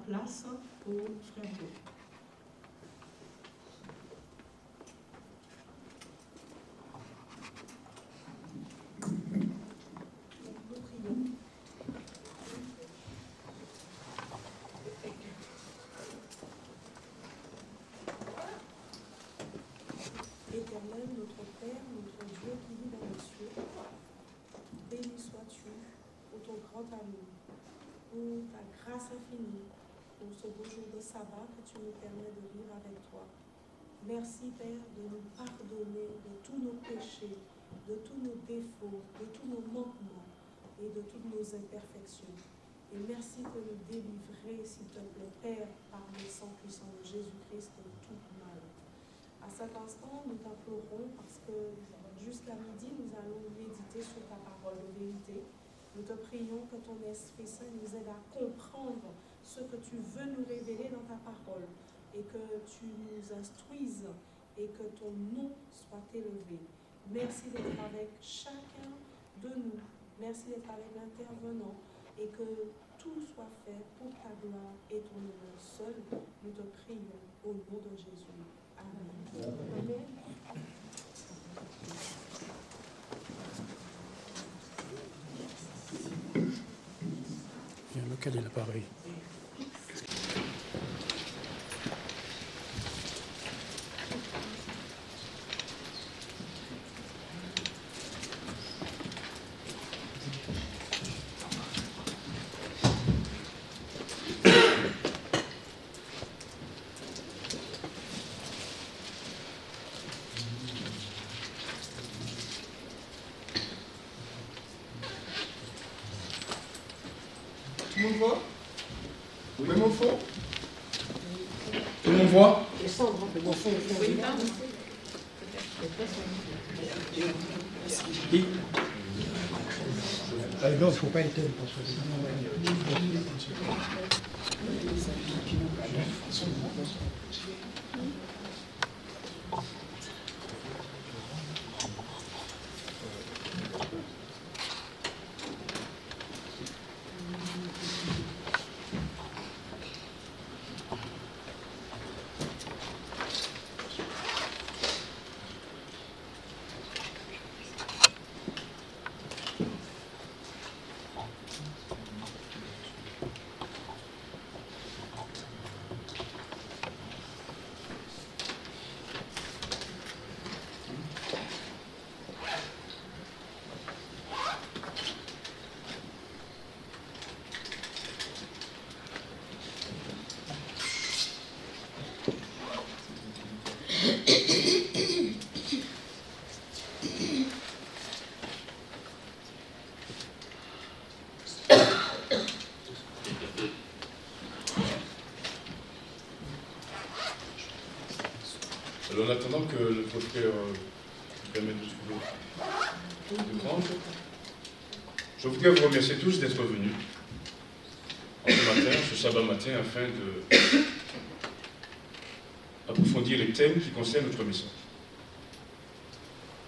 place pour Frère Beau. Nous prions. Éternel, notre Père, notre Dieu qui vit dans les cieux, béni sois-tu pour ton grand amour, pour ta grâce infinie, pour ce beau jour de sabbat que tu nous permets de vivre avec toi. Merci, Père, de nous pardonner de tous nos péchés, de tous nos défauts, de tous nos manquements et de toutes nos imperfections. Et merci de nous délivrer, s'il te plaît, Père, par le sang puissant de Jésus-Christ de tout mal. À cet instant, nous t'implorons parce que jusqu'à midi, nous allons méditer sur ta parole de vérité. Nous te prions que ton Esprit Saint nous aide à comprendre ce que tu veux nous révéler dans ta parole et que tu nous instruises et que ton nom soit élevé. Merci d'être avec chacun de nous. Merci d'être avec l'intervenant et que tout soit fait pour ta gloire et ton honneur seul. Nous te prions au nom de Jésus. Amen. Amen. Lequel est l'appareil? Tout le monde voit? Même au fond? Tout le monde voit? Non, il ne faut pas éteindre parce que Alors, en attendant que le frère nous permette de prendre, je voudrais vous remercier tous d'être venus en ce matin, ce sabbat matin, afin de approfondir les thèmes qui concernent notre mission.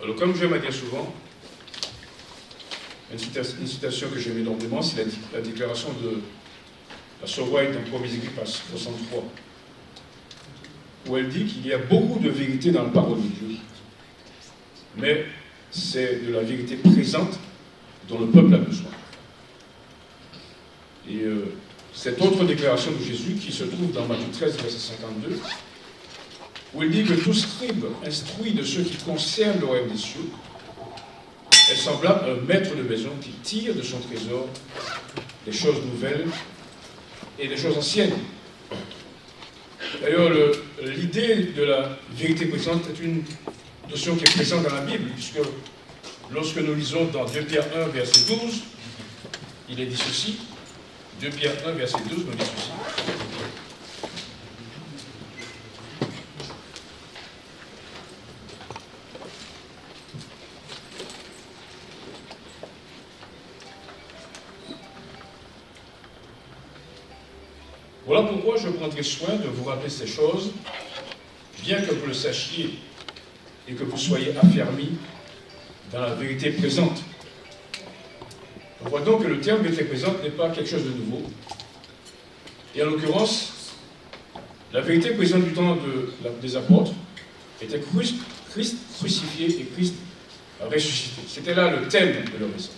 Alors, comme j'aime à dire souvent, une citation que j'aime énormément, c'est la déclaration de la sœur White dans 1 Écrits, page 63. Où elle dit qu'il y a beaucoup de vérité dans la parole de Dieu. Mais c'est de la vérité présente dont le peuple a besoin. Et cette autre déclaration de Jésus qui se trouve dans Matthieu 13, verset 52, où il dit que tout scribe instruit de ce qui concerne le royaume des cieux est semblable à un maître de maison qui tire de son trésor des choses nouvelles et des choses anciennes. D'ailleurs, l'idée de la vérité présente est une notion qui est présente dans la Bible, puisque lorsque nous lisons dans 2 Pierre 1, verset 12, il est dit ceci, 2 Pierre 1, verset 12, nous dit ceci. Voilà pourquoi je prendrai soin de vous rappeler ces choses, bien que vous le sachiez et que vous soyez affermis dans la vérité présente. On voit donc que le terme vérité présente n'est pas quelque chose de nouveau. Et en l'occurrence, la vérité présente du temps des apôtres était Christ crucifié et Christ ressuscité. C'était là le thème de leur message.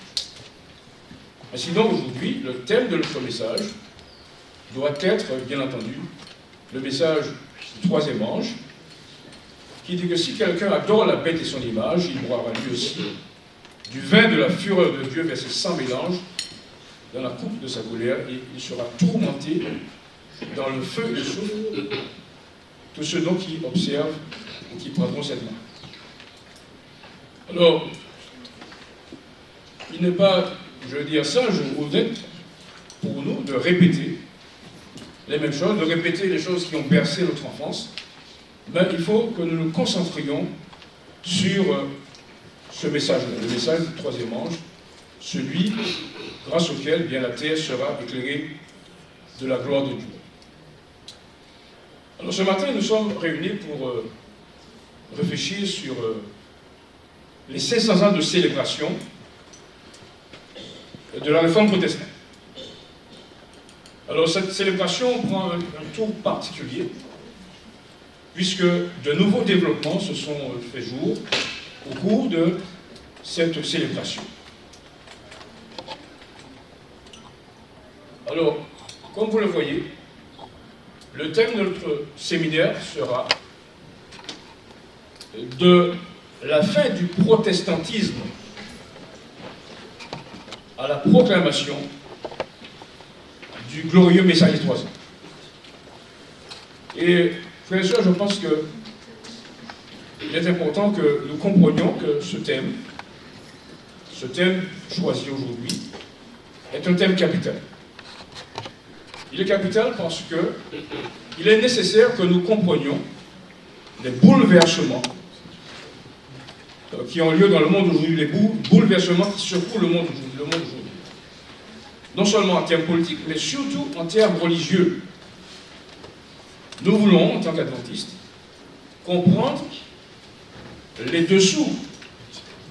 Ainsi donc, aujourd'hui, le thème de notre message doit être, bien entendu, le message du troisième ange, qui dit que si quelqu'un adore la bête et son image, il boira lui aussi du vin de la fureur de Dieu versé sans mélange dans la coupe de sa colère, et il sera tourmenté dans le feu et le soufre. Tous ceux donc qui observent ou qui prendront cette marque. Alors, il n'est pas, je veux dire, sage ou honnête pour nous de répéter les mêmes choses, de répéter les choses qui ont bercé notre enfance, mais il faut que nous nous concentrions sur ce message-là, le message du troisième ange, celui grâce auquel bien la terre sera éclairée de la gloire de Dieu. Alors ce matin, nous sommes réunis pour réfléchir sur les 500 ans de célébration de la réforme protestante. Alors cette célébration prend un tour particulier, puisque de nouveaux développements se sont faits jour au cours de cette célébration. Alors, comme vous le voyez, le thème de notre séminaire sera de la fin du protestantisme à la proclamation du glorieux message des 3 ans. Et, frères et sœurs, je pense qu'il est important que nous comprenions que ce thème choisi aujourd'hui, est un thème capital. Il est capital parce qu'il est nécessaire que nous comprenions les bouleversements qui ont lieu dans le monde aujourd'hui, les bouleversements qui secouent le monde aujourd'hui. Non seulement en termes politiques, mais surtout en termes religieux. Nous voulons, en tant qu'adventistes, comprendre les dessous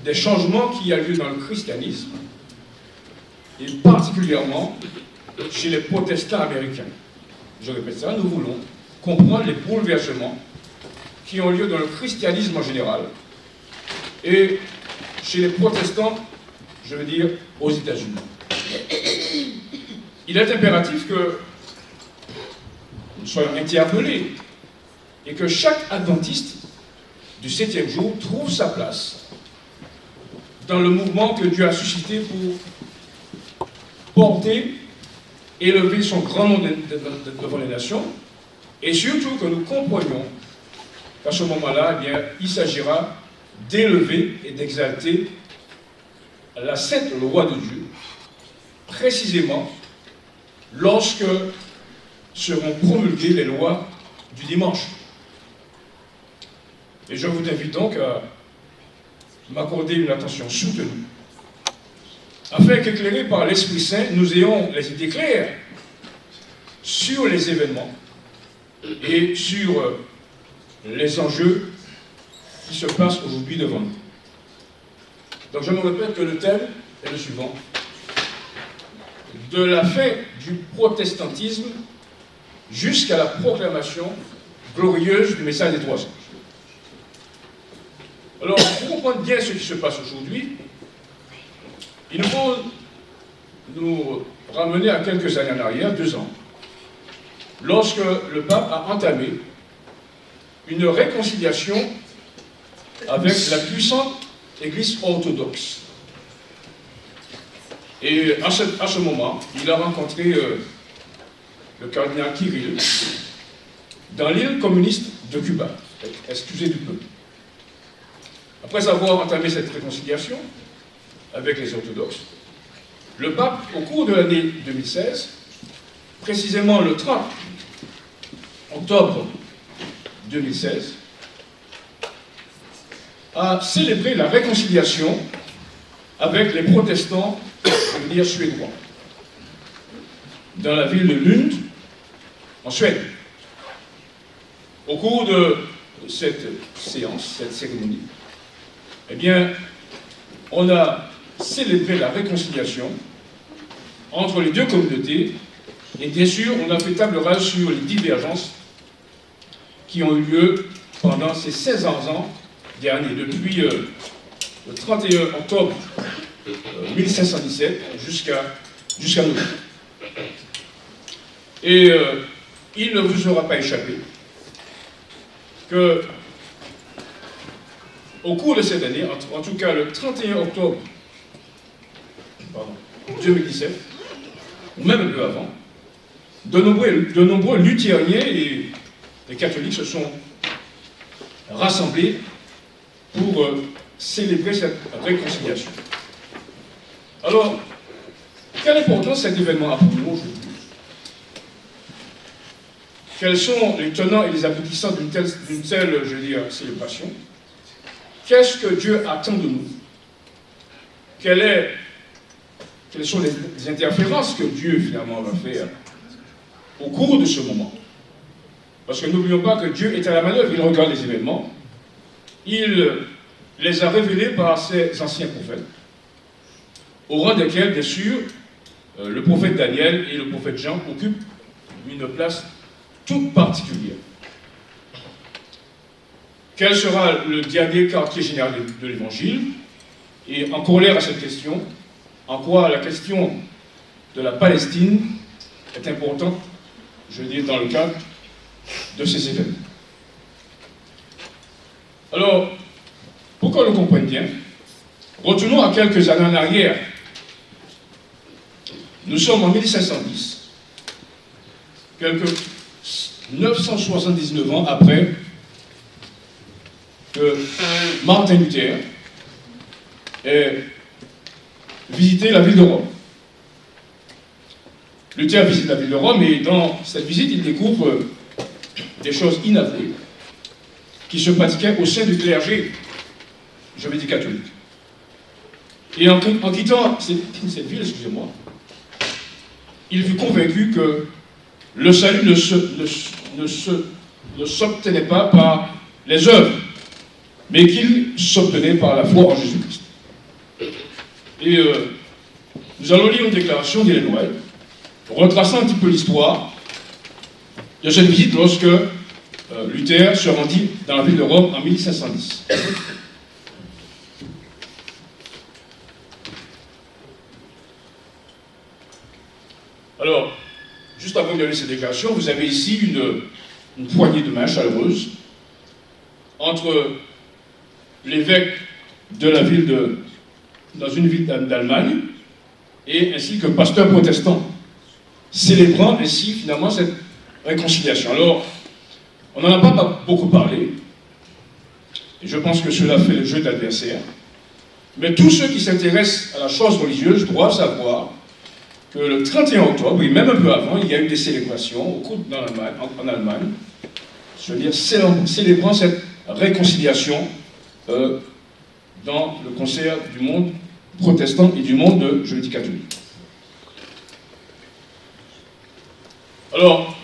des changements qui ont lieu dans le christianisme, et particulièrement chez les protestants américains. Je répète ça, nous voulons comprendre les bouleversements qui ont lieu dans le christianisme en général, et chez les protestants, je veux dire, aux États-Unis. Il est impératif que nous soyons interpellés et que chaque adventiste du 7e jour trouve sa place dans le mouvement que Dieu a suscité pour porter, élever son grand nom devant les nations, et surtout que nous comprenions qu'à ce moment-là, eh bien, il s'agira d'élever et d'exalter la sainte loi de Dieu, précisément lorsque seront promulguées les lois du dimanche. Et je vous invite donc à m'accorder une attention soutenue, afin qu'éclairés par l'Esprit Saint, nous ayons les idées claires sur les événements et sur les enjeux qui se passent aujourd'hui devant nous. Donc je me répète que le thème est le suivant: de la fin du protestantisme jusqu'à la proclamation glorieuse du message des 3 anges. Alors, pour comprendre bien ce qui se passe aujourd'hui, il nous faut nous ramener à quelques années en arrière, 2 ans, lorsque le pape a entamé une réconciliation avec la puissante Église orthodoxe. Et à ce moment, il a rencontré le cardinal Kirill dans l'île communiste de Cuba, excusez du peu. Après avoir entamé cette réconciliation avec les orthodoxes, le pape, au cours de l'année 2016, précisément le 30 octobre 2016, a célébré la réconciliation avec les protestants, je veux dire suédois, dans la ville de Lund, en Suède. Au cours de cette séance, cette cérémonie, eh bien, on a célébré la réconciliation entre les deux communautés Et bien sûr, on a fait table rase sur les divergences qui ont eu lieu pendant ces 16 ans derniers, depuis le 31 octobre 1517 jusqu'à nous. Et il ne vous aura pas échappé que, au cours de cette année, en tout cas le 31 octobre 2017, ou même un peu avant, de nombreux luthériens et les catholiques se sont rassemblés pour célébrer cette réconciliation. Alors, quelle importance cet événement a pour nous aujourd'hui? Quels sont les tenants et les aboutissants d'une telle, je veux dire, célébration? Qu'est-ce que Dieu attend de nous? Quelles sont les interférences que Dieu, finalement, va faire au cours de ce moment? Parce que n'oublions pas que Dieu est à la manœuvre, il regarde les événements, il les a révélés par ses anciens prophètes, au rang desquels, bien sûr, le prophète Daniel et le prophète Jean occupent une place toute particulière. Quel sera le dernier quartier général de l'Évangile? Et en corollaire à cette question, en quoi la question de la Palestine est importante, je veux dire, dans le cadre de ces événements. Alors, pour qu'on le comprenne bien, retournons à quelques années en arrière. Nous sommes en 1510, quelques 979 ans après que Martin Luther ait visité la ville de Rome. Luther visite la ville de Rome et dans cette visite, il découvre des choses inavouées qui se pratiquaient au sein du clergé, je vais dire catholique. Et en quittant cette ville, excusez-moi, il fut convaincu que le salut ne s'obtenait pas par les œuvres, mais qu'il s'obtenait par la foi en Jésus-Christ. Et nous allons lire une déclaration d'Ellen White, retraçant un petit peu l'histoire de cette visite lorsque Luther se rendit dans la ville de Rome en 1510. Alors, juste avant de lire cette déclaration, vous avez ici une poignée de main chaleureuse entre l'évêque de la ville dans une ville d'Allemagne et ainsi qu'un pasteur protestant, célébrant ainsi finalement cette réconciliation. Alors, on n'en a pas beaucoup parlé, et je pense que cela fait le jeu d'adversaire, mais tous ceux qui s'intéressent à la chose religieuse doivent savoir que le 31 octobre, et même un peu avant, il y a eu des célébrations en Allemagne, je veux dire, célébrant cette réconciliation dans le concert du monde protestant et du monde, je le dis, catholique. Alors,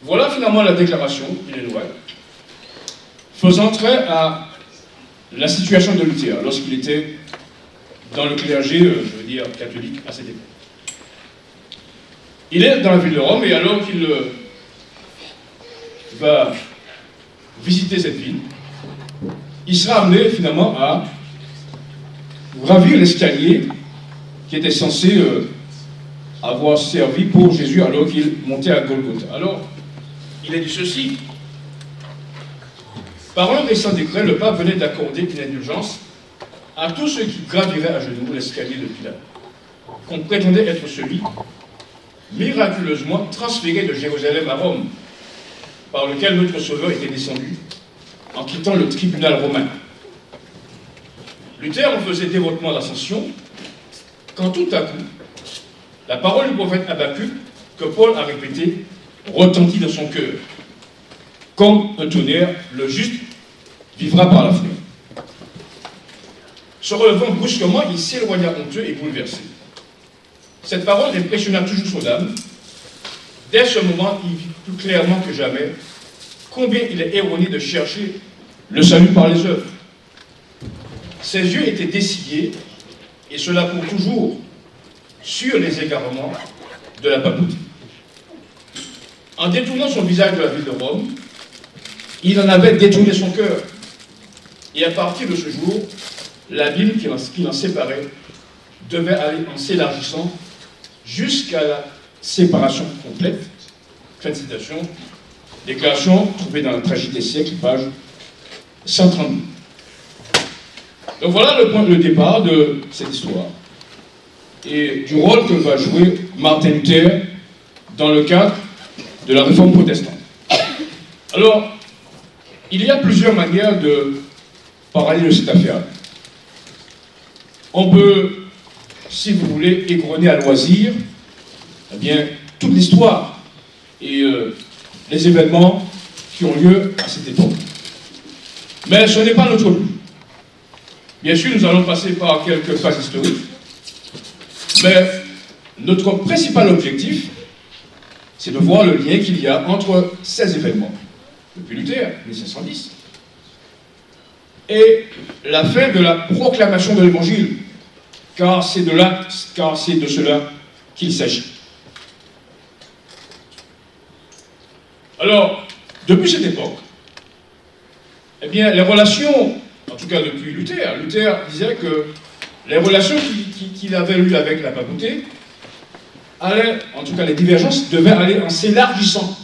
voilà finalement la déclaration d'Ellen White, faisant trait à la situation de Luther lorsqu'il était dans le clergé, je veux dire, catholique à cette époque. Il est dans la ville de Rome et alors qu'il va visiter cette ville, il sera amené finalement à gravir l'escalier qui était censé avoir servi pour Jésus alors qu'il montait à Golgotha. Alors, il est dit ceci. Par un récent décret, le pape venait d'accorder une indulgence à tous ceux qui graviraient à genoux l'escalier de Pilate, qu'on prétendait être celui miraculeusement transféré de Jérusalem à Rome, par lequel notre Sauveur était descendu en quittant le tribunal romain. Luther en faisait dévotement l'ascension, quand tout à coup, la parole du prophète Habacuc, que Paul a répétée, retentit dans son cœur. Comme un tonnerre, le juste vivra par la foi. Se relevant brusquement, il s'éloigna honteux et bouleversé. Cette parole impressionna toujours son âme. Dès ce moment, il vit plus clairement que jamais combien il est erroné de chercher le salut par les œuvres. Ses yeux étaient dessillés, et cela pour toujours, sur les égarements de la papauté. en détournant son visage de la ville de Rome, il en avait détourné son cœur. Et à partir de ce jour, l'abîme qui l'en séparait devait aller en s'élargissant jusqu'à la séparation complète. Fin de citation. Déclaration trouvée dans la Tragédie des siècles, page 132. Donc voilà le départ de cette histoire et du rôle que va jouer Martin Luther dans le cadre de la réforme protestante. Alors, il y a plusieurs manières de parler de cette affaire. On peut, si vous voulez, égrener à loisir, eh bien, toute l'histoire et les événements qui ont lieu à cette époque. Mais ce n'est pas notre but. Bien sûr, nous allons passer par quelques phases historiques, mais notre principal objectif, c'est de voir le lien qu'il y a entre ces événements, depuis Luther, 1710, et la fin de la proclamation de l'Évangile, car c'est de cela qu'il s'agit. Alors, depuis cette époque, eh bien, les relations, en tout cas depuis Luther disait que les relations qu'il avait eues avec la papauté allaient, en tout cas les divergences, devaient aller en s'élargissant.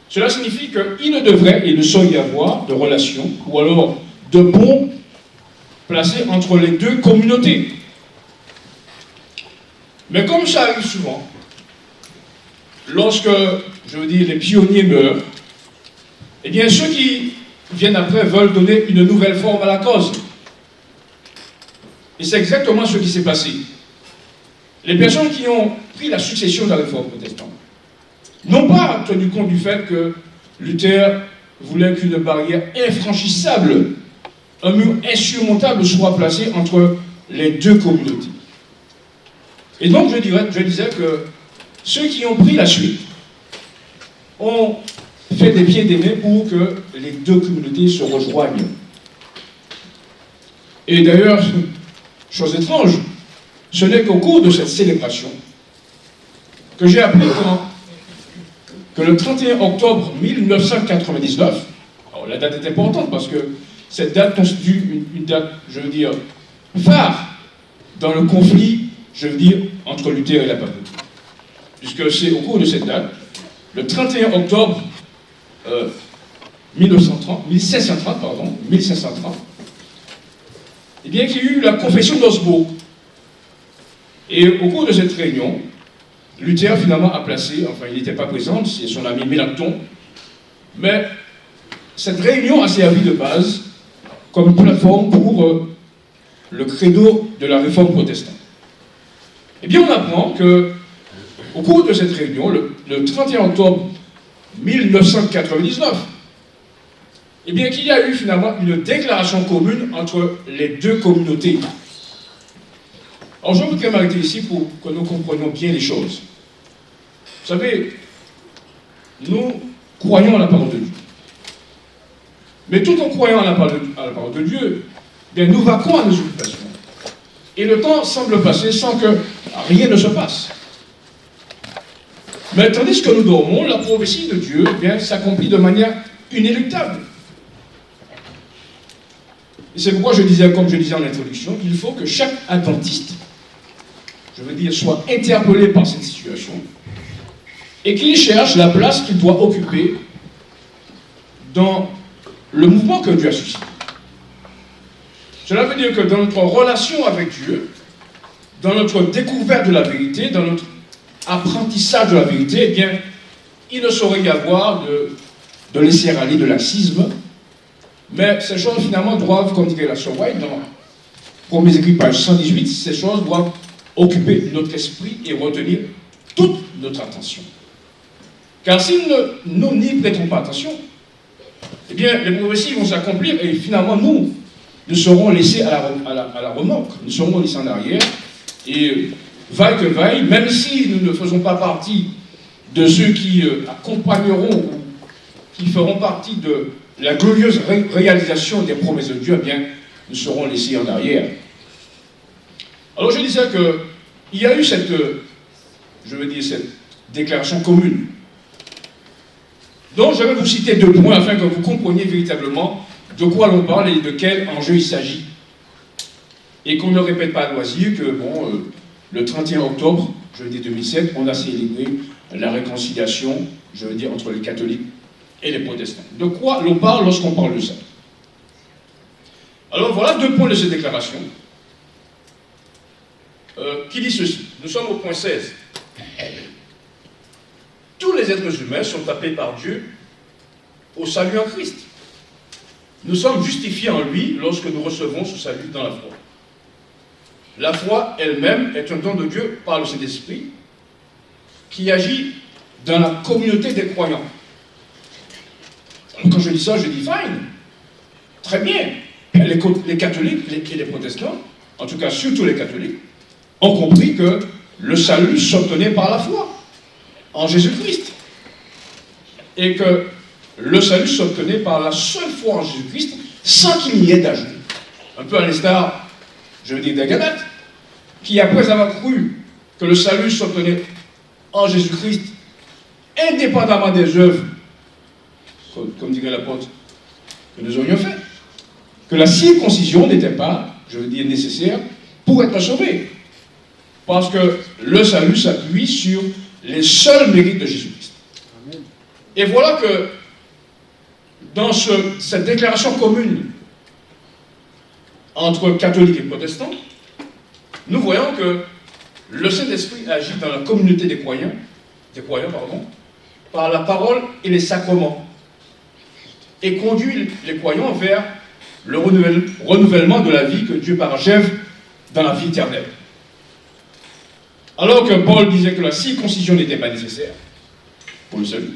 Cela signifie qu'il ne devrait et ne saurait y avoir de relations, ou alors de ponts placés entre les deux communautés. Mais comme ça arrive souvent, lorsque, je veux dire, les pionniers meurent, eh bien, ceux qui viennent après veulent donner une nouvelle forme à la cause. Et c'est exactement ce qui s'est passé. Les personnes qui ont pris la succession de la réforme protestante n'ont pas tenu compte du fait que Luther voulait qu'une barrière infranchissable, un mur insurmontable soit placé entre les deux communautés. Et donc, je disais que ceux qui ont pris la suite ont fait des pieds et des mains pour que les deux communautés se rejoignent. Et d'ailleurs, chose étrange, ce n'est qu'au cours de cette célébration que j'ai appris que le 31 octobre 1999, alors la date est importante parce que cette date constitue une date, je veux dire, phare dans le conflit, je veux dire, entre Luther et la papauté. Puisque c'est au cours de cette date, le 31 octobre 1530, eh bien, qu'il y a eu la confession d'Augsbourg. Et au cours de cette réunion, Luther finalement a placé, enfin il n'était pas présent, c'est son ami Mélanchthon, mais cette réunion a servi de base comme plateforme pour le credo de la réforme protestante. Eh bien, on apprend que au cours de cette réunion, le 31 octobre 1999, eh bien, qu'il y a eu finalement une déclaration commune entre les deux communautés. Alors, je voudrais m'arrêter ici pour que nous comprenions bien les choses. Vous savez, nous croyons à la parole de Dieu. Mais tout en croyant à la parole de Dieu, bien, nous vaquons à nos occupations. Et le temps semble passer sans que rien ne se passe. Mais tandis que nous dormons, la prophétie de Dieu s'accomplit de manière inéluctable. Et c'est pourquoi je disais, comme je disais en introduction, qu'il faut que chaque adventiste, je veux dire, soit interpellé par cette situation et qu'il cherche la place qu'il doit occuper dans le mouvement que Dieu a suscité. Cela veut dire que dans notre relation avec Dieu, dans notre découverte de la vérité, dans notre apprentissage de la vérité, eh bien, il ne saurait y avoir de laisser aller, de laxisme, mais ces choses finalement doivent, comme dirait la sœur White dans Premiers Écrits, page 118, ces choses doivent occuper notre esprit et retenir toute notre attention. Car si nous n'y prêtons pas attention, eh bien, les prophéties vont s'accomplir et finalement nous serons laissés à la remorque, nous serons laissés en arrière et vaille que vaille, même si nous ne faisons pas partie de ceux qui accompagneront ou qui feront partie de la glorieuse réalisation des promesses de Dieu, eh bien, nous serons laissés en arrière. Alors je disais qu'il y a eu cette déclaration commune. Donc, je vais vous citer 2 points afin que vous compreniez véritablement de quoi l'on parle et de quel enjeu il s'agit. Et qu'on ne répète pas à loisir que, bon, le 31 octobre, jeudi 2007, on a célébré la réconciliation, je veux dire, entre les catholiques et les protestants. De quoi l'on parle lorsqu'on parle de ça? Alors, voilà 2 points de cette déclaration qui dit ceci. Nous sommes au point 16. Tous les êtres humains sont appelés par Dieu au salut en Christ. Nous sommes justifiés en lui lorsque nous recevons ce salut dans la foi. La foi elle-même est un don de Dieu par le Saint-Esprit qui agit dans la communauté des croyants. Alors quand je dis ça, je dis fine. Très bien. Les catholiques et les protestants, en tout cas surtout les catholiques, ont compris que le salut s'obtenait par la foi en Jésus-Christ. Et que le salut s'obtenait par la seule foi en Jésus-Christ sans qu'il n'y ait d'ajout. Un peu à l'instar, je veux dire, des Galates, qui après avoir cru que le salut s'obtenait en Jésus-Christ, indépendamment des œuvres, comme dirait l'apôtre, que nous aurions fait, que la circoncision n'était pas, je veux dire, nécessaire pour être sauvé. Parce que le salut s'appuie sur les seuls mérites de Jésus-Christ. Et voilà que dans cette déclaration commune entre catholiques et protestants, nous voyons que le Saint-Esprit agit dans la communauté des croyants, par la parole et les sacrements, et conduit les croyants vers le renouvellement de la vie que Dieu parachève dans la vie éternelle. Alors que Paul disait que la circoncision n'était pas nécessaire pour le salut,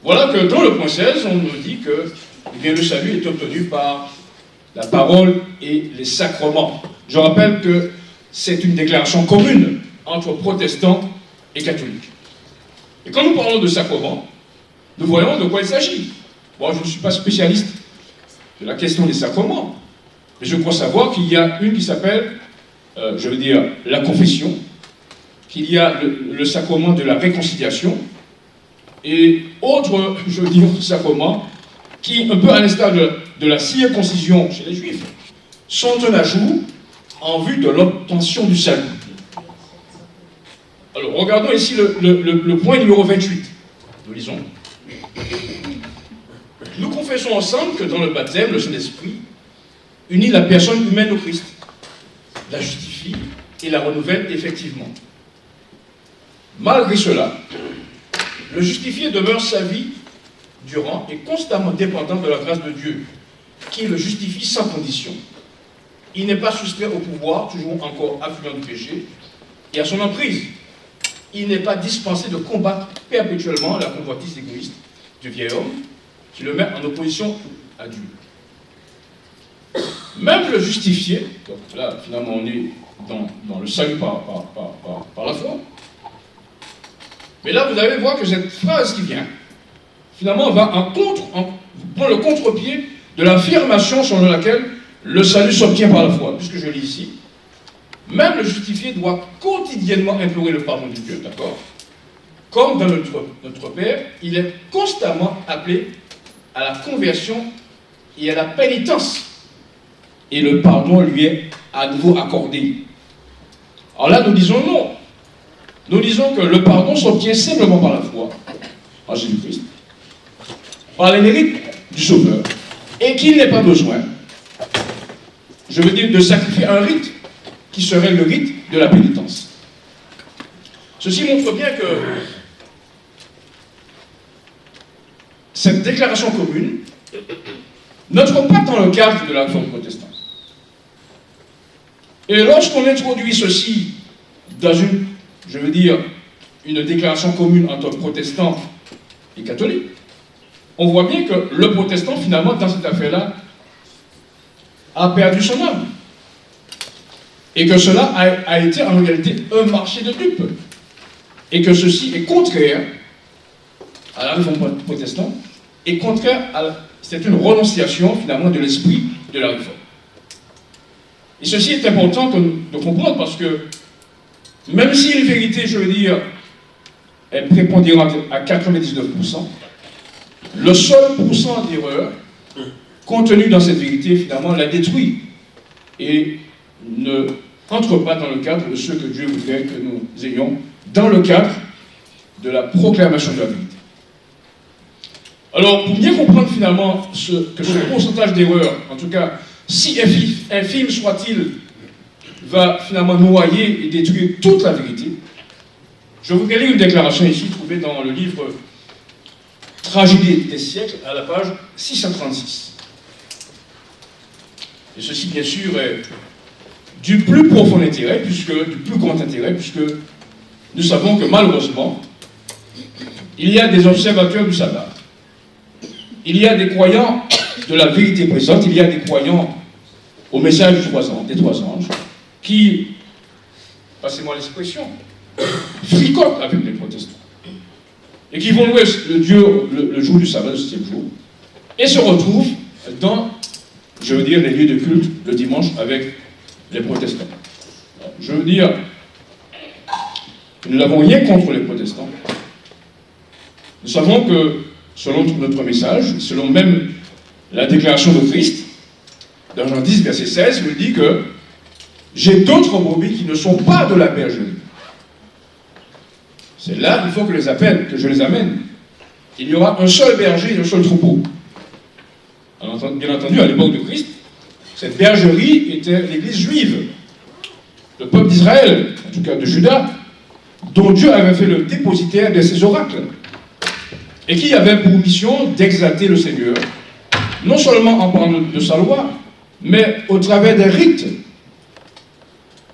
voilà que dans le point 16, on nous dit que le salut est obtenu par la parole et les sacrements. Je rappelle que c'est une déclaration commune entre protestants et catholiques. Et quand nous parlons de sacrements, nous voyons de quoi il s'agit. Bon, je ne suis pas spécialiste de la question des sacrements, mais je crois savoir qu'il y a une qui s'appelle, je veux dire, la confession, qu'il y a le sacrement de la réconciliation, et autre, je veux dire, sacrement, qui, un peu à l'instar de la circoncision chez les Juifs, sont un ajout en vue de l'obtention du salut. Alors, regardons ici le point numéro 28. Nous lisons. Nous confessons ensemble que dans le baptême, le Saint-Esprit unit la personne humaine au Christ, la justifie et la renouvelle effectivement. Malgré cela, le justifié demeure sa vie durant et constamment dépendant de la grâce de Dieu, qui le justifie sans condition. Il n'est pas soustrait au pouvoir, toujours encore affluent du péché, et à son emprise. Il n'est pas dispensé de combattre perpétuellement la convoitise égoïste du vieil homme, qui le met en opposition à Dieu. Même le justifié, donc là finalement on est dans le salut par la foi, mais là vous allez voir que cette phrase qui vient, finalement on va prend le contre-pied de l'affirmation selon laquelle le salut s'obtient par la foi, puisque je lis ici. Même le justifié doit quotidiennement implorer le pardon de Dieu, d'accord? Comme dans notre Père, il est constamment appelé à la conversion et à la pénitence. Et le pardon lui est à nouveau accordé. Alors là, nous disons non. Nous disons que le pardon s'obtient simplement par la foi en Jésus-Christ, par les mérites du Sauveur, et qu'il n'est pas besoin, je veux dire, de sacrifier un rite qui serait le rite de la pénitence. Ceci montre bien que cette déclaration commune n'entre pas dans le cadre de la réforme protestante. Et lorsqu'on introduit ceci dans une déclaration commune entre protestants et catholiques, on voit bien que le protestant, finalement, dans cette affaire-là, a perdu son âme. Et que cela a été en réalité un marché de dupes. Et que ceci est contraire à la réforme protestante, et contraire c'est une renonciation finalement de l'esprit de la réforme. Et ceci est important de comprendre parce que même si une vérité, je veux dire, est prépondérante à 99%, le seul pourcent d'erreur contenu dans cette vérité, finalement, la détruit et ne entre pas dans le cadre de ce que Dieu voudrait que nous ayons dans le cadre de la proclamation de la vérité. Alors, pour bien comprendre finalement que ce pourcentage d'erreur, en tout cas, si infime soit-il, va finalement noyer et détruire toute la vérité, je vous lire une déclaration ici trouvée dans le livre Tragédie des siècles, à la page 636. Et ceci, bien sûr, est du plus profond intérêt, du plus grand intérêt, puisque nous savons que malheureusement, il y a des observateurs du sabbat. Il y a des croyants de la vérité présente, il y a des croyants au message des trois anges, qui, passez-moi l'expression, fricotent avec les protestants. Et qui vont louer le jour du sabbat, le 7e jour, et se retrouvent dans, je veux dire, les lieux de culte le dimanche avec les protestants. Je veux dire, nous n'avons rien contre les protestants. Nous savons que, selon notre message, selon même la déclaration de Christ, dans Jean 10, verset 16, il dit que j'ai d'autres brebis qui ne sont pas de la bergerie. C'est là qu'il faut que je les amène. Il y aura un seul berger et un seul troupeau. Bien entendu, à l'époque de Christ, cette bergerie était l'église juive, le peuple d'Israël, en tout cas de Juda, dont Dieu avait fait le dépositaire de ses oracles, et qui avait pour mission d'exalter le Seigneur, non seulement en parlant de sa loi, mais au travers des rites,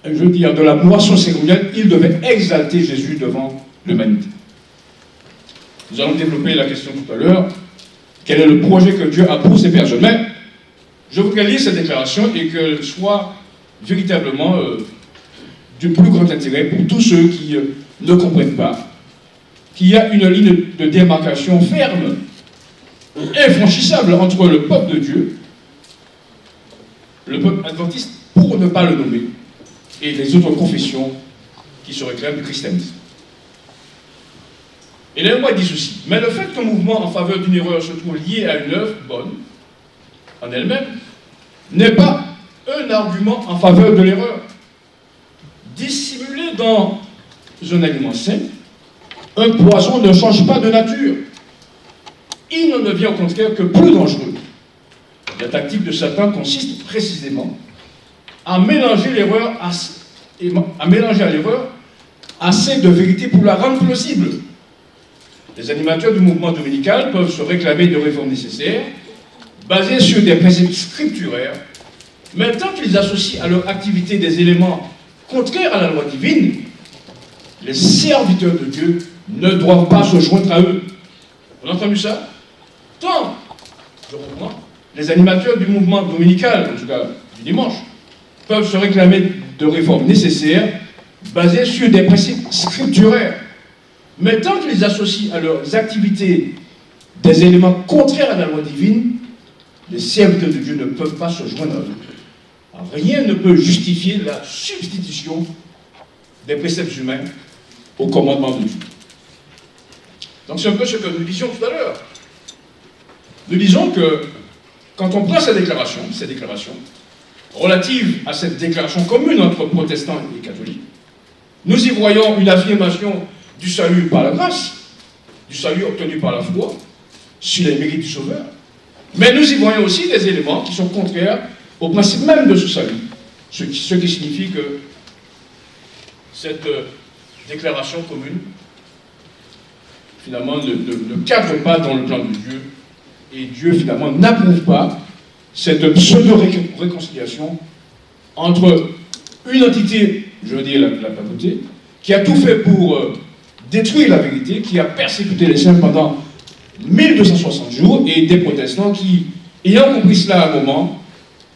je veux dire, de la moisson cérémonielle, il devait exalter Jésus devant l'humanité. Nous allons développer la question tout à l'heure. Quel est le projet que Dieu a pour ces personnes? Mais je voudrais lire cette déclaration et qu'elle soit véritablement du plus grand intérêt pour tous ceux qui ne comprennent pas qu'il y a une ligne de démarcation ferme, infranchissable entre le peuple de Dieu, le peuple adventiste, pour ne pas le nommer, et les autres confessions qui se réclament du christianisme. Et là, moi, il dit ceci. Mais le fait qu'un mouvement en faveur d'une erreur se trouve lié à une œuvre bonne, en elle-même, n'est pas un argument en faveur de l'erreur. Dissimulé dans un aliment sain, un poison ne change pas de nature. Il n'en devient au contraire que plus dangereux. La tactique de Satan consiste précisément à mélanger l'erreur à l'erreur assez de vérité pour la rendre plausible. Les animateurs du mouvement dominical peuvent se réclamer de réformes nécessaires, basées sur des principes scripturaires, mais tant qu'ils associent à leur activité des éléments contraires à la loi divine, les serviteurs de Dieu ne doivent pas se joindre à eux. Vous avez entendu ça? Tant, je reprends, les animateurs du mouvement dominical, en tout cas du dimanche, peuvent se réclamer de réformes nécessaires, basées sur des principes scripturaires, mais tant qu'ils associent à leurs activités des éléments contraires à la loi divine, les serviteurs de Dieu ne peuvent pas se joindre à eux. Alors, rien ne peut justifier la substitution des préceptes humains au commandement de Dieu. Donc c'est un peu ce que nous disions tout à l'heure. Nous disons que quand on prend ces déclarations relatives à cette déclaration commune entre protestants et catholiques, nous y voyons une affirmation du salut par la grâce, du salut obtenu par la foi, sur les mérites du Sauveur. Mais nous y voyons aussi des éléments qui sont contraires au principe même de ce salut. Ce qui signifie que cette déclaration commune, finalement, ne cadre pas dans le plan de Dieu. Et Dieu, finalement, n'approuve pas cette pseudo-réconciliation entre une entité, je veux dire la papauté, qui a tout fait pour détruire la vérité, qui a persécuté les saints pendant 1260 jours, et des protestants qui, ayant compris cela à un moment,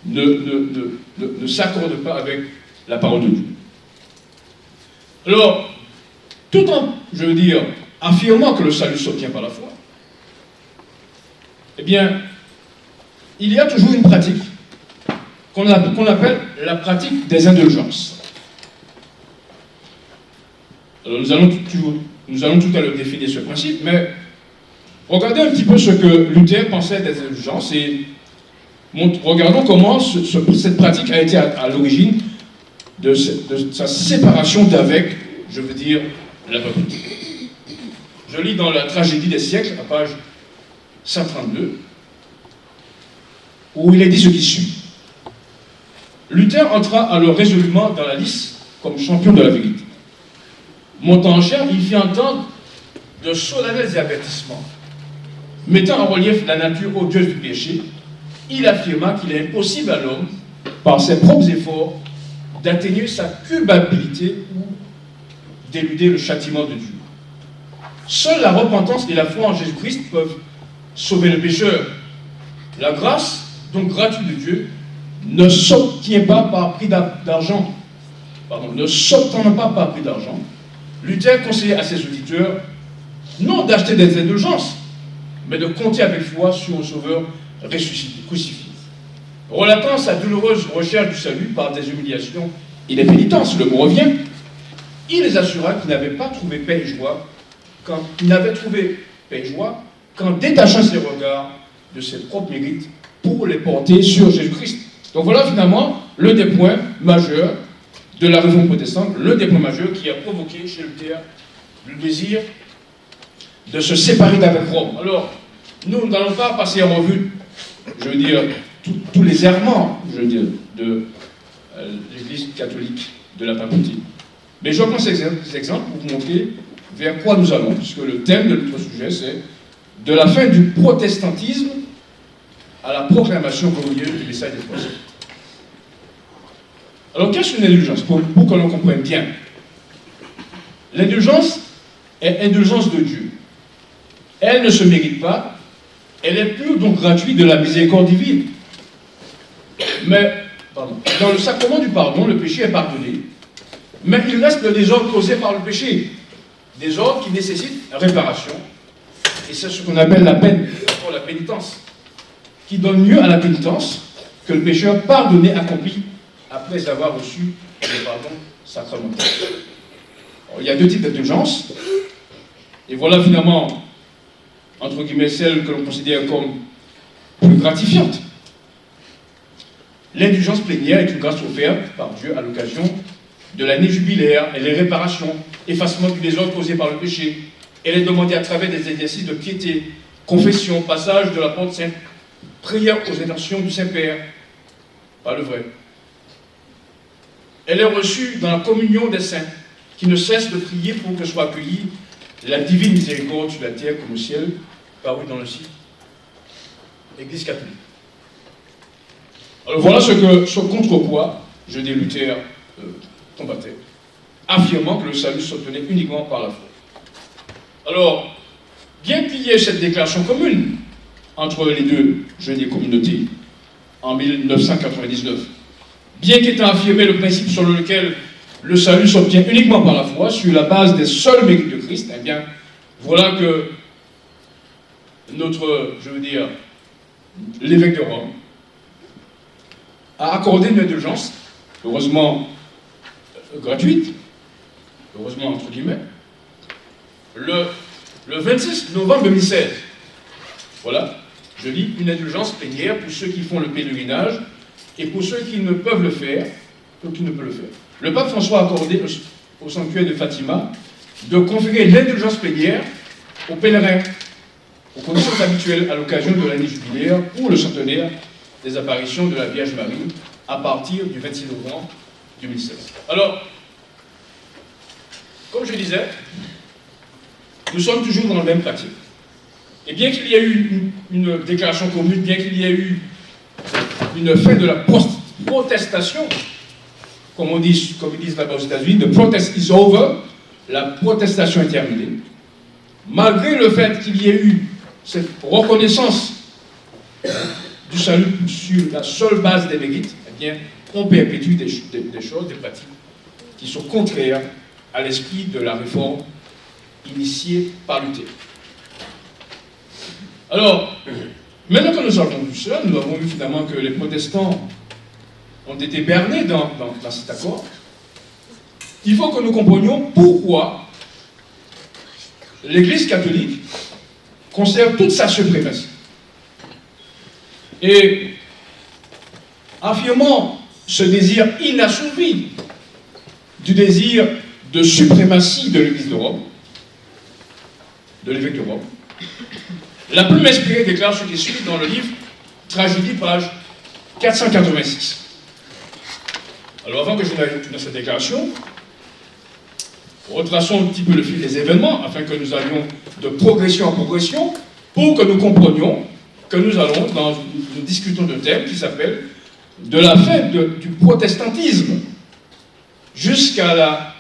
ne s'accordent pas avec la parole de Dieu. Alors, tout en, je veux dire, affirmant que le salut s'obtient par la foi, eh bien, il y a toujours une pratique qu'on appelle la pratique des indulgences. Alors nous allons Nous allons tout à l'heure définir ce principe, mais regardez un petit peu ce que Luther pensait des indulgences et regardons comment cette pratique a été à l'origine de sa séparation d'avec, je veux dire, la papauté. Je lis dans la Tragédie des siècles, à page 132, où il est dit ce qui suit. Luther entra alors résolument dans la lice comme champion de la vérité. Montant en chair, il fit entendre de solennels avertissements. Mettant en relief la nature odieuse du péché, il affirma qu'il est impossible à l'homme, par ses propres efforts, d'atténuer sa culpabilité ou d'éluder le châtiment de Dieu. Seule la repentance et la foi en Jésus-Christ peuvent sauver le pécheur. La grâce, donc gratuite de Dieu, ne s'obtient pas par prix d'argent. Ne s'obtient pas par prix d'argent. Luther conseillait à ses auditeurs non d'acheter des indulgences, mais de compter avec foi sur un sauveur ressuscité, crucifié. Relatant sa douloureuse recherche du salut par des humiliations et des pénitences, le mot revient, il les assura qu'il n'avait pas trouvé paix et joie qu'en détachant ses regards de ses propres mérites pour les porter sur Jésus-Christ. Donc voilà finalement l'un des points majeurs de la réforme protestante, l'un des points majeurs qui a provoqué chez Luther le désir de se séparer d'avec Rome. Alors, nous n'allons pas passer en revue, je veux dire, tous les errements, je veux dire, de l'Église catholique, de la papauté. Mais je prends ces exemples pour vous montrer vers quoi nous allons, puisque le thème de notre sujet, c'est de la fin du protestantisme à la proclamation glorieuse du message des prophètes. Alors, qu'est-ce qu'une indulgence? Pour que l'on comprenne bien. L'indulgence est indulgence de Dieu. Elle ne se mérite pas, elle est pure, donc gratuite de la miséricorde divine. Mais, dans le sacrement du pardon, le péché est pardonné, mais il reste le désordre causé par le péché. Désordre qui nécessite réparation. Et c'est ce qu'on appelle la peine, la pénitence, qui donne lieu à la pénitence que le pécheur pardonné accomplit après avoir reçu le pardon sacramentel. Il y a deux types d'indulgence, et voilà finalement, entre guillemets, celle que l'on considère comme plus gratifiante. L'indulgence plénière est une grâce offerte par Dieu à l'occasion de l'année jubilaire. Elle est réparation, effacement du désordre causé par le péché. Elle est demandée à travers des exercices de piété, confession, passage de la porte sainte, prière aux intentions du Saint-Père, pas le vrai. Elle est reçue dans la communion des saints, qui ne cessent de prier pour que soit accueillie la divine miséricorde sur la terre comme au ciel, paru dans le site Église catholique. Alors voilà ce contre quoi, je dis Luther combattait, affirmant que le salut s'obtenait uniquement par la foi. Alors, bien qu'il y ait cette déclaration commune entre les deux, je dis communautés, en 1999, bien qu'étant affirmé le principe sur lequel le salut s'obtient uniquement par la foi, sur la base des seuls mérites de Christ, eh bien, voilà que l'évêque de Rome a accordé une indulgence, heureusement gratuite, heureusement entre guillemets, le 26 novembre 2016. Voilà, je lis une indulgence plénière pour ceux qui font le pèlerinage et pour ceux qui ne peuvent le faire, Le pape François a accordé au sanctuaire de Fatima de conférer l'indulgence plénière aux pèlerins, aux conditions habituelles à l'occasion de l'année jubilaire pour le centenaire des apparitions de la Vierge Marie à partir du 26 novembre 2016. Alors, comme je disais, nous sommes toujours dans la même pratique. Et bien qu'il y ait eu une déclaration commune, bien qu'il y ait eu une fin de la protestation, comme ils disent là-bas aux États-Unis, the protest is over, la protestation est terminée. Malgré le fait qu'il y ait eu cette reconnaissance du salut sur la seule base des mérites, eh bien, on perpétue des choses, des pratiques qui sont contraires à l'esprit de la réforme initiée par Luther. Alors, maintenant que nous avons vu cela, nous avons vu finalement que les protestants ont été bernés dans cet accord. Il faut que nous comprenions pourquoi l'Église catholique conserve toute sa suprématie. Et affirmant ce désir inassouvi du désir de suprématie de l'Église de Rome, de l'évêque de Rome, la plume inspirée déclare ce qui suit dans le livre Tragédie, page 486. Alors avant que je n'aille dans cette déclaration, retraçons un petit peu le fil des événements afin que nous allions de progression en progression pour que nous comprenions que nous allons, nous discutons de thème qui s'appelle de la fin du protestantisme jusqu'à la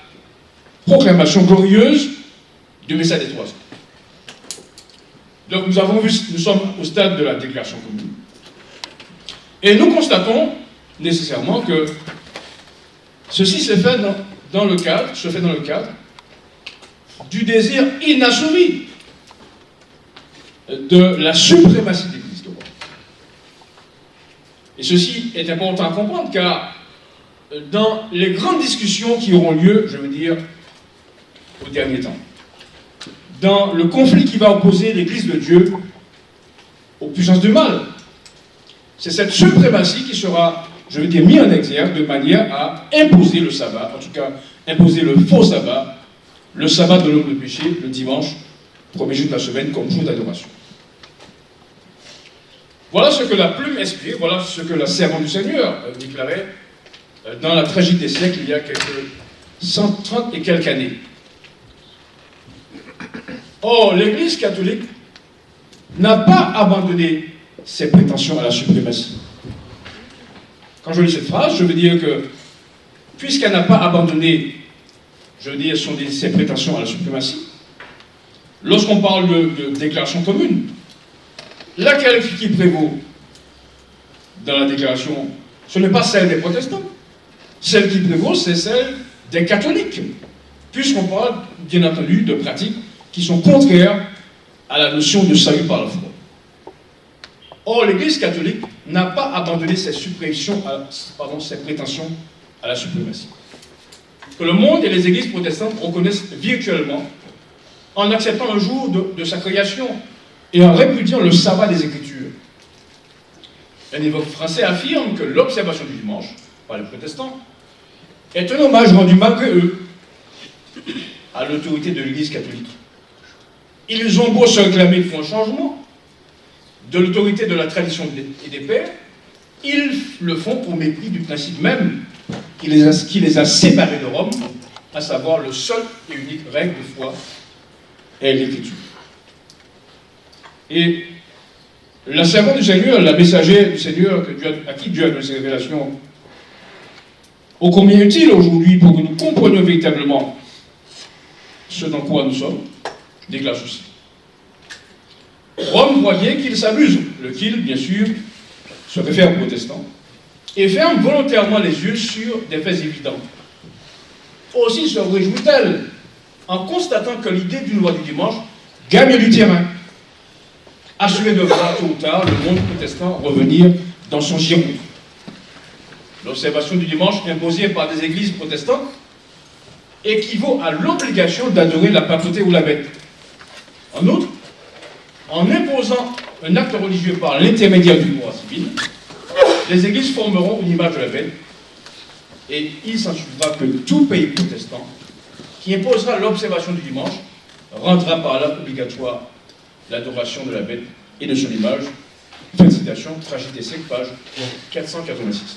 proclamation glorieuse du Messie des Trois. Donc nous avons vu, nous sommes au stade de la déclaration commune. Et nous constatons nécessairement que ceci se fait dans le cadre du désir inassouvi de la suprématie de l'Église de Rome. Et ceci est important à comprendre car dans les grandes discussions qui auront lieu, je veux dire, au dernier temps, dans le conflit qui va opposer l'Église de Dieu aux puissances du mal, c'est cette suprématie qui sera, je veux dire, mise en exergue de manière à imposer le sabbat, en tout cas imposer le faux sabbat, le sabbat de l'homme de péché, le dimanche, premier jour de la semaine, comme jour d'adoration. Voilà ce que la plume inspire, voilà ce que la servante du Seigneur déclarait dans la tragédie des siècles, il y a quelques 130 et quelques années. Or, l'Église catholique n'a pas abandonné ses prétentions à la suprématie. Quand je lis cette phrase, je veux dire que, puisqu'elle n'a pas abandonné, je veux dire, ses prétentions à la suprématie, lorsqu'on parle de déclaration commune, laquelle qui prévaut dans la déclaration, ce n'est pas celle des protestants. Celle qui prévaut, c'est celle des catholiques, puisqu'on parle, bien entendu, de pratiques qui sont contraires à la notion de salut par la foi. Or, l'Église catholique n'a pas abandonné ses prétentions à la suprématie. Que le monde et les églises protestantes reconnaissent virtuellement en acceptant le jour de sa création et en répudiant le sabbat des Écritures. Un évêque français affirme que l'observation du dimanche, par les protestants, est un hommage rendu malgré eux à l'autorité de l'Église catholique. Ils ont beau se réclamer pour un changement de l'autorité de la tradition et des pères, ils le font au mépris du principe même qui les a séparés de Rome, à savoir le seul et unique règle de foi est l'Écriture. Et la servante du Seigneur, la messagère du Seigneur à qui Dieu a donné ses révélations, ô combien utile aujourd'hui pour que nous comprenions véritablement ce dans quoi nous sommes, déclare ceci. Rome voyait qu'il s'abuse, le qu'il, bien sûr, se réfère aux protestants, et ferme volontairement les yeux sur des faits évidents. Aussi se réjouit-elle en constatant que l'idée d'une loi du dimanche gagne du terrain, assurée de voir tôt ou tard le monde protestant revenir dans son giron. L'observation du dimanche imposée par des églises protestantes équivaut à l'obligation d'adorer la papauté ou la bête. En outre, en imposant un acte religieux par l'intermédiaire du pouvoir civil, les églises formeront une image de la bête, et il s'en suivra que tout pays protestant qui imposera l'observation du dimanche rendra par là obligatoire l'adoration de la bête et de son image. Fin de citation, Tragédie des siècles, page 486.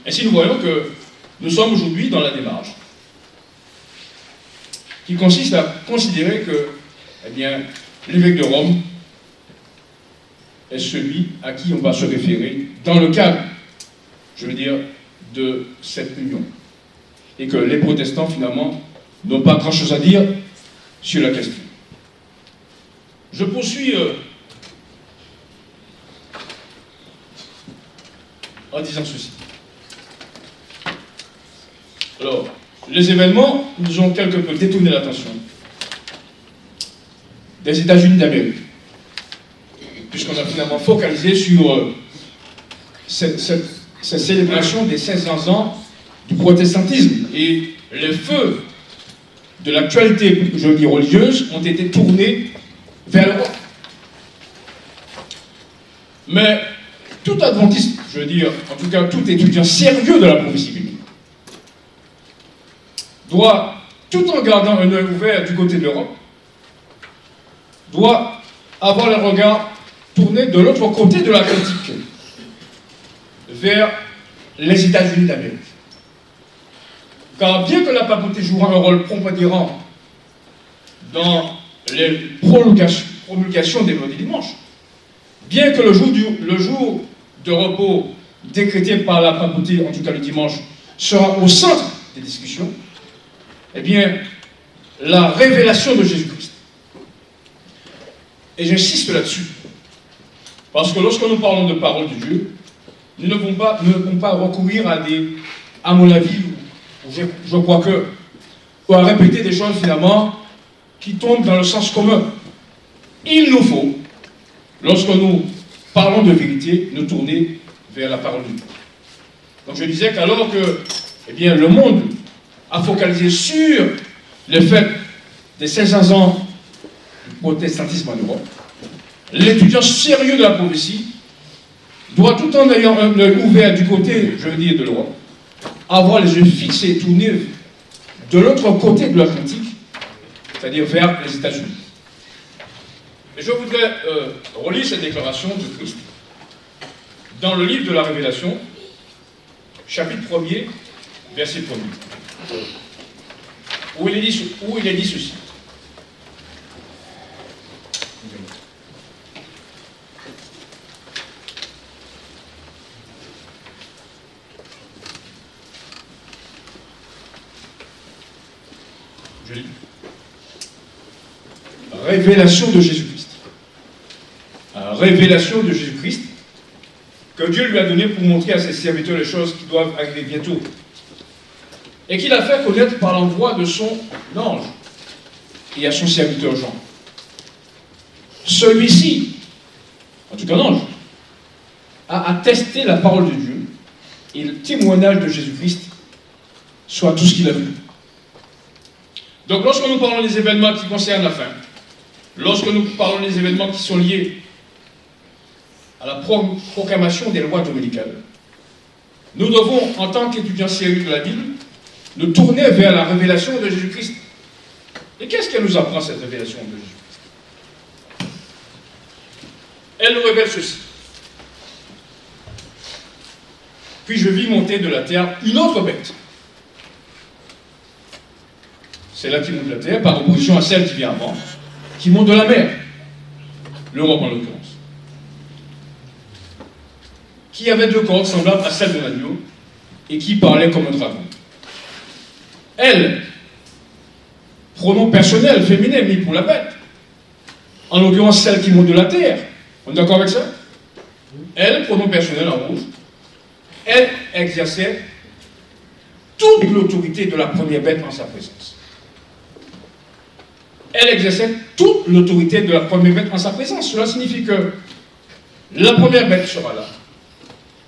Ainsi, nous voyons que nous sommes aujourd'hui dans la démarche qui consiste à considérer que, eh bien, l'évêque de Rome est celui à qui on va se référer dans le cadre, je veux dire, de cette union. Et que les protestants, finalement, n'ont pas grand-chose à dire sur la question. Je poursuis en disant ceci. Alors, les événements nous ont quelque peu détourné l'attention des États-Unis d'Amérique, puisqu'on a finalement focalisé sur cette célébration des 500 ans du protestantisme et les feux de l'actualité, je veux dire, religieuse, ont été tournés vers l'Europe. Mais tout adventiste, je veux dire, en tout cas tout étudiant sérieux de la prophétie biblique, doit, tout en gardant un œil ouvert du côté de l'Europe, doit avoir le regard tourné de l'autre côté de l'Atlantique, vers les États-Unis d'Amérique. Car bien que la papauté jouera un rôle prépondérant dans les promulgations des lois du dimanche, bien que le jour de repos décrété par la papauté, en tout cas le dimanche, sera au centre des discussions, eh bien, la révélation de Jésus-Christ. Et j'insiste là-dessus, parce que lorsque nous parlons de parole de Dieu, nous ne pouvons pas recourir à mon avis, je crois que, ou à répéter des choses finalement qui tombent dans le sens commun. Il nous faut, lorsque nous parlons de vérité, nous tourner vers la parole de Dieu. Donc je disais qu'alors que eh bien, le monde a focalisé sur le fait des 500 ans du protestantisme en Europe, l'étudiant sérieux de la prophétie doit, tout en ayant un œil ouvert du côté, je veux dire, de l'Europe, avoir les yeux fixés, tournés de l'autre côté de l'Atlantique, c'est-à-dire vers les États-Unis. Et je voudrais relire cette déclaration de Christ dans le livre de la Révélation, chapitre 1er, verset 1er, où il est dit ceci. Je lis. Révélation de Jésus-Christ. Révélation de Jésus-Christ que Dieu lui a donnée pour montrer à ses serviteurs les choses qui doivent arriver bientôt. Et qu'il a fait connaître par l'envoi de son ange et à son serviteur Jean. Celui-ci, en tout cas l'ange, a attesté la parole de Dieu et le témoignage de Jésus-Christ, soit tout ce qu'il a vu. Donc lorsque nous parlons des événements qui concernent la fin, lorsque nous parlons des événements qui sont liés à la proclamation des lois dominicales, nous devons, en tant qu'étudiants sérieux de la Bible, nous tourner vers la révélation de Jésus-Christ. Et qu'est-ce qu'elle nous apprend, cette révélation de Jésus-Christ? Elle nous révèle ceci. Puis je vis monter de la terre une autre bête. C'est là qui monte de la terre, par opposition à celle qui vient avant, qui monte de la mer, l'Europe en l'occurrence, qui avait deux cordes semblables à celles de l'agneau, et qui parlait comme un dragon. Elle, pronom personnel, féminin, mis pour la bête, en l'occurrence celle qui monte de la terre. On est d'accord avec ça? Elle, pronom personnel en rouge, elle exerçait toute l'autorité de la première bête en sa présence. Elle exerçait toute l'autorité de la première bête en sa présence. Cela signifie que la première bête sera là.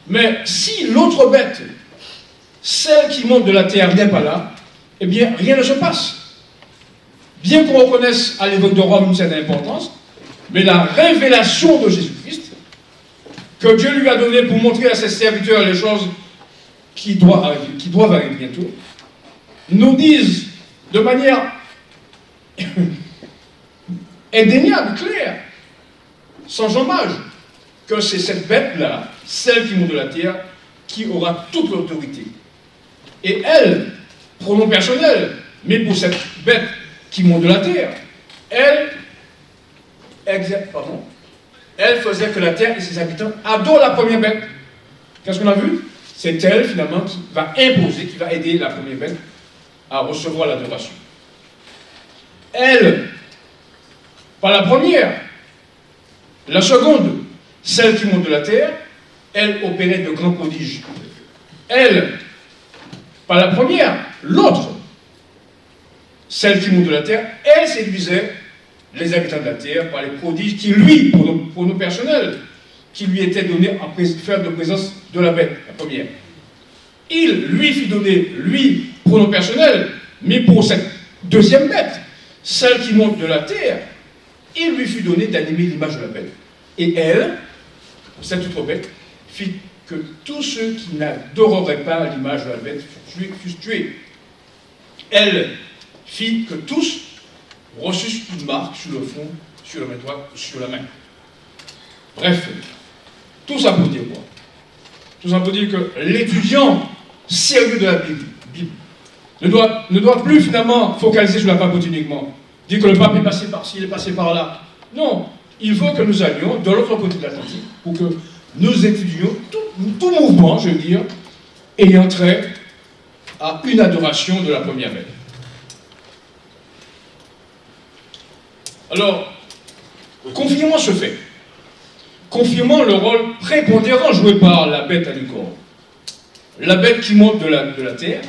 Mais si l'autre bête, celle qui monte de la terre, n'est pas là, eh bien, rien ne se passe. Bien qu'on reconnaisse à l'époque de Rome une certaine importance, mais la révélation de Jésus-Christ, que Dieu lui a donnée pour montrer à ses serviteurs les choses qui doivent arriver bientôt, nous disent de manière indéniable, claire, sans hommage, que c'est cette bête-là, celle qui monte de la terre, qui aura toute l'autorité. Et elle, pronom personnel, mais pour cette bête qui monte de la terre, elle faisait que la terre et ses habitants adorent la première bête. Qu'est-ce qu'on a vu? C'est elle, finalement, qui va imposer, qui va aider la première bête à recevoir l'adoration. Elle, pas la première, la seconde, celle qui monte de la terre, elle opérait de grands prodiges. Elle, pas la première, l'autre, celle qui monte de la terre, elle séduisait les habitants de la terre par les prodiges qui, lui, pour nos personnels, qui lui étaient donnés en faire de présence de la bête, la première. Il, lui, fit donner, lui, pour nos personnels, mais pour cette deuxième bête, celle qui monte de la terre, il lui fut donné d'animer l'image de la bête. Et elle, cette autre bête, fit que tous ceux qui n'adoreraient pas l'image de la bête fussent tués. Elle fit que tous reçussent une marque sur le front, sur la main droite, sur la main. Bref, tout ça pour dire quoi? Tout ça pour dire que l'étudiant sérieux de la Bible ne doit plus finalement focaliser sur la pape uniquement. Dire que le pape est passé par-ci, il est passé par-là. Non, il faut que nous allions de l'autre côté de l'Atlantique pour que nous étudions tout mouvement, je veux dire, ayant trait à une adoration de la première bête. Alors, confirmant ce fait, confirmant le rôle prépondérant joué par la bête à du corps, la bête qui monte de la terre,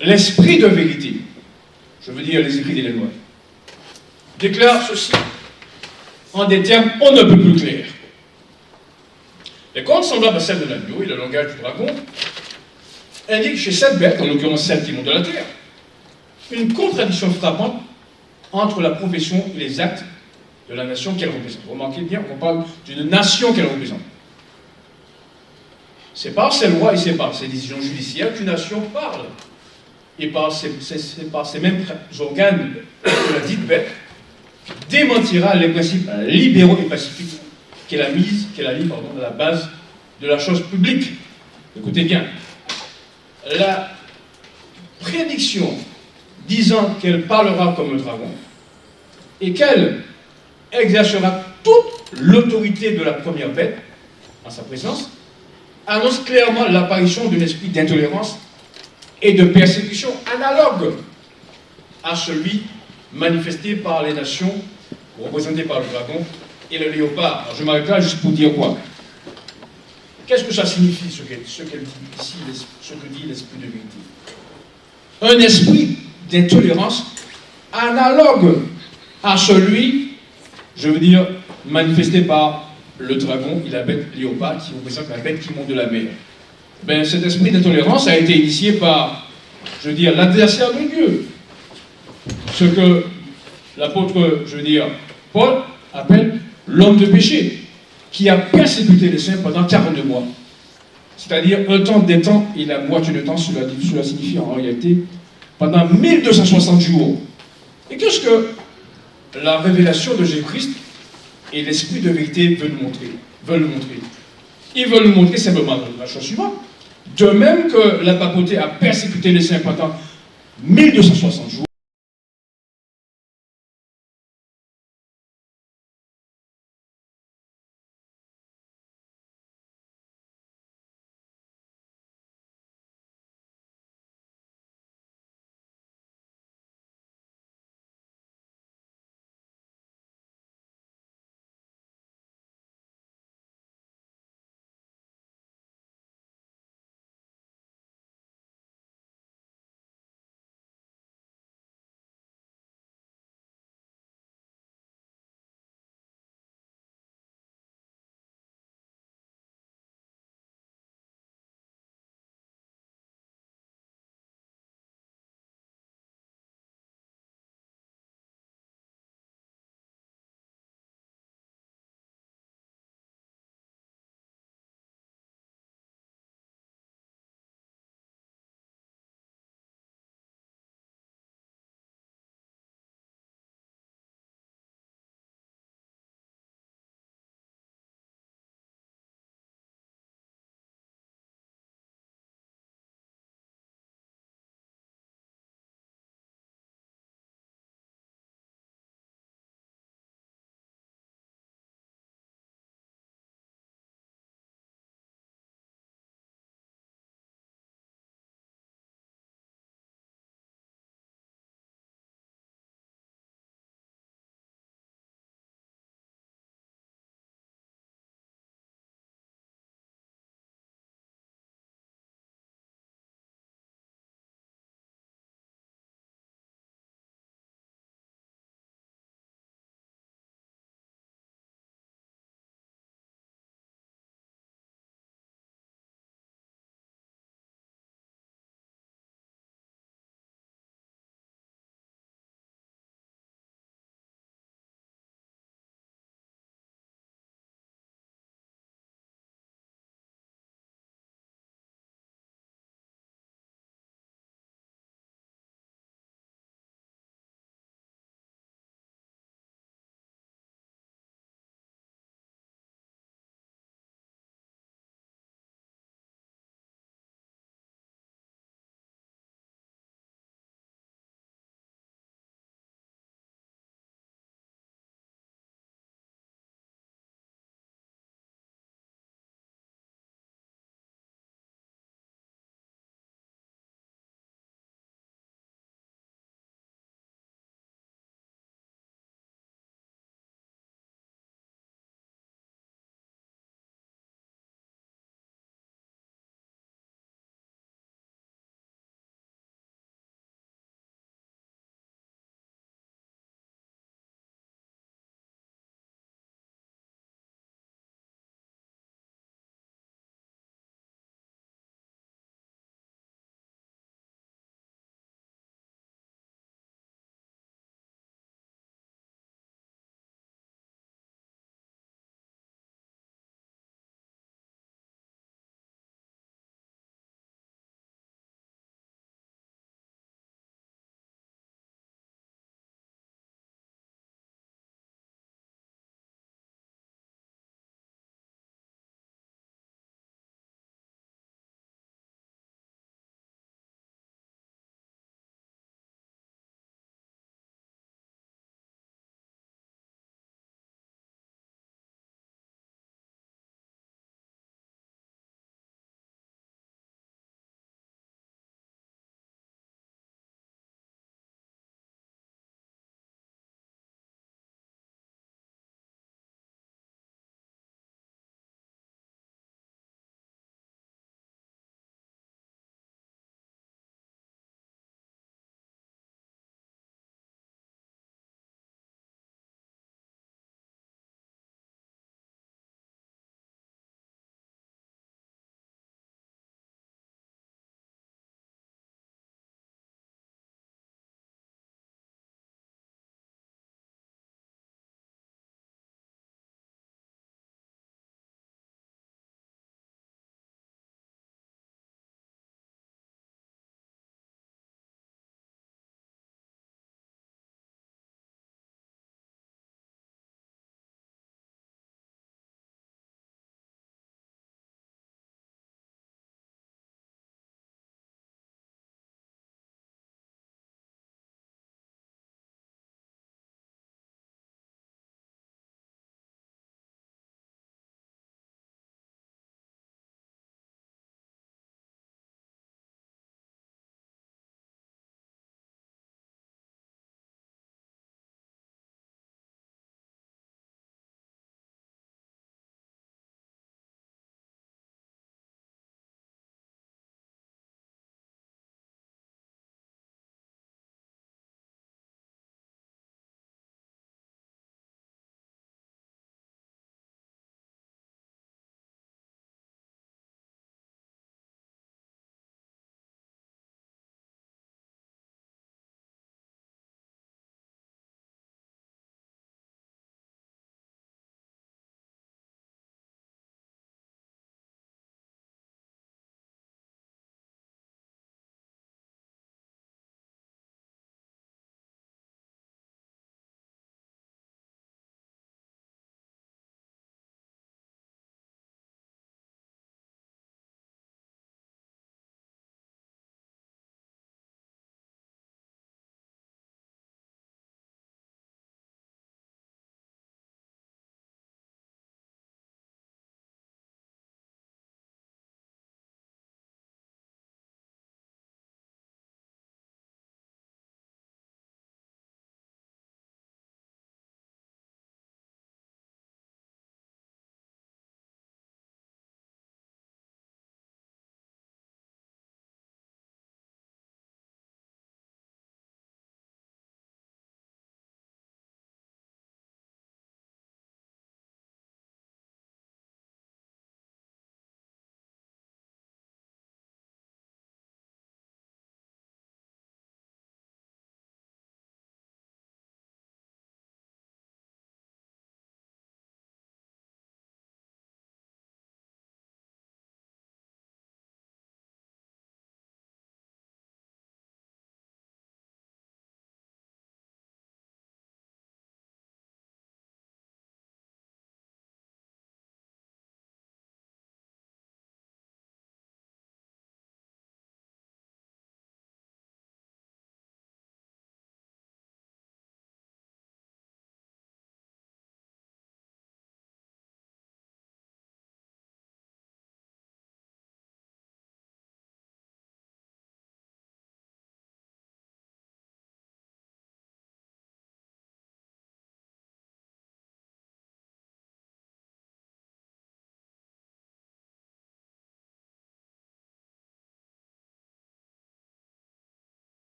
l'esprit de vérité, je veux dire les écrits des lois, déclare ceci en des termes on ne peut plus clairs. Les contes semblables à celle de l'agneau et le langage du dragon indiquent chez cette bête, en l'occurrence celle qui monte de la terre, une contradiction frappante entre la profession et les actes de la nation qu'elle représente. Remarquez bien qu'on parle d'une nation qu'elle représente. C'est par ses lois et c'est par ses décisions judiciaires qu'une nation parle. Et c'est par ces mêmes organes de la dite bête démentira les principes libéraux et pacifiques qu'elle a mis à la base de la chose publique. Écoutez bien, la prédiction disant qu'elle parlera comme un dragon et qu'elle exercera toute l'autorité de la première bête en sa présence, annonce clairement l'apparition d'un esprit d'intolérance et de persécution analogue à celui manifesté par les nations représentées par le dragon et le léopard. Alors je m'arrête là juste pour dire quoi? Qu'est-ce que ça signifie ce qu'elle dit ici, ce que dit l'esprit de vérité? Un esprit d'intolérance analogue à celui, je veux dire, manifesté par le dragon et la bête léopard qui représente la bête qui monte de la mer. Ben, cet esprit d'intolérance a été initié par, je veux dire, l'adversaire de Dieu. Ce que l'apôtre, je veux dire, Paul appelle l'homme de péché, qui a persécuté les saints pendant 42 mois. C'est-à-dire un temps des temps et la moitié de temps, cela signifie en réalité pendant 1260 jours. Et qu'est-ce que la révélation de Jésus-Christ et l'esprit de vérité veulent nous montrer? Ils veulent nous montrer simplement la chose suivante. De même que la papauté a persécuté les saints pendant 1260 jours,